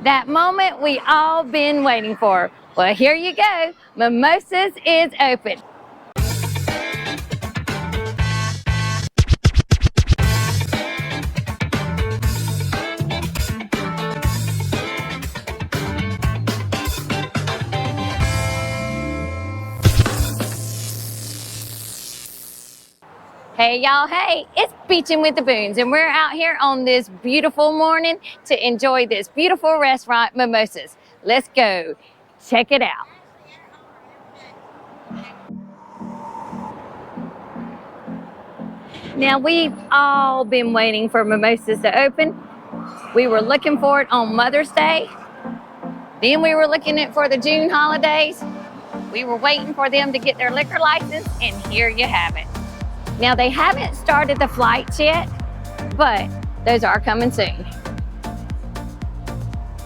That moment we all been waiting for. Well, here you go. Mimosas is open. Hey y'all, hey, it's Beachin With The Boones, and we're out here on this beautiful morning to enjoy this beautiful restaurant, Mimosas. Let's go check it out. Now, we've all been waiting for Mimosas to open. We were looking for it on Mother's Day. Then we were looking at for the June holidays. We were waiting for them to get their liquor license, and here you have it. Now, they haven't started the flights yet, but those are coming soon.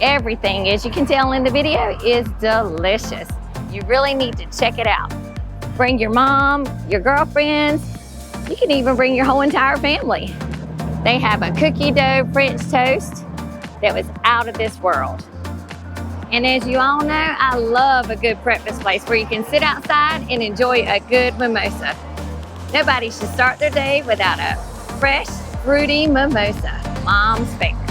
Everything, as you can tell in the video, is delicious. You really need to check it out. Bring your mom, your girlfriends. You can even bring your whole entire family. They have a cookie dough French toast that was out of this world. And as you all know, I love a good breakfast place where you can sit outside and enjoy a good mimosa. Nobody should start their day without a fresh, fruity mimosa. Mom's favorites.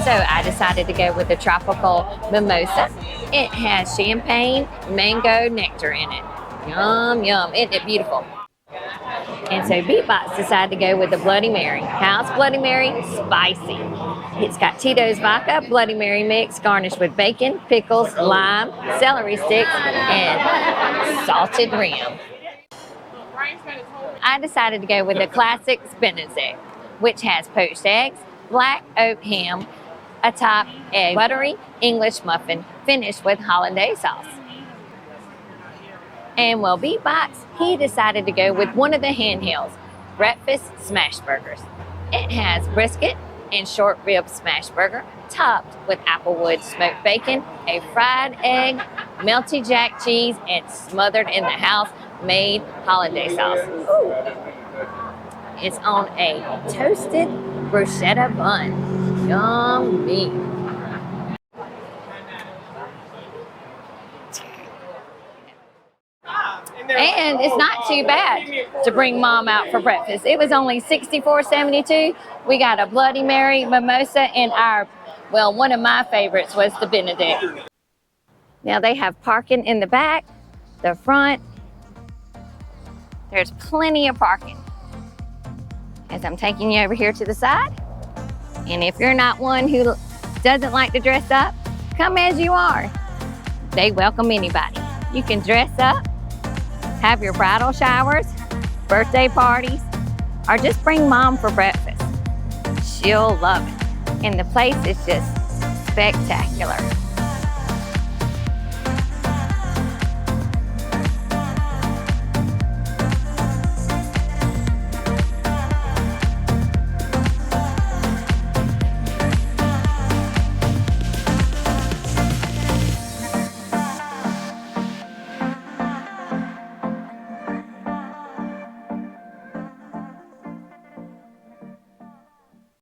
So I decided to go with the tropical mimosa. It has champagne, mango, nectar in it. Yum, yum. Isn't it beautiful? And so Beatbox decided to go with the Bloody Mary. How's Bloody Mary? Spicy. It's got Tito's vodka, Bloody Mary mix, garnished with bacon, pickles, lime, celery sticks, and salted rim. I decided to go with the classic spinach egg, which has poached eggs, black oak ham, atop a buttery English muffin finished with hollandaise sauce. And well, Beatbox, he decided to go with one of the handhelds, breakfast smash burgers. It has brisket and short rib smash burger, topped with applewood smoked bacon, a fried egg, melty jack cheese, and smothered in the house-made hollandaise sauce. Ooh. It's on a toasted bruschetta bun. Yummy. And it's not too bad to bring mom out for breakfast. It was only $64.72. We got a Bloody Mary, mimosa, and one of my favorites was the Benedict. Now they have parking in the back, the front. There's plenty of parking. As I'm taking you over here to the side. And if you're not one who doesn't like to dress up, come as you are. They welcome anybody. You can dress up, have your bridal showers, birthday parties, or just bring mom for breakfast. She'll love it. And the place is just spectacular.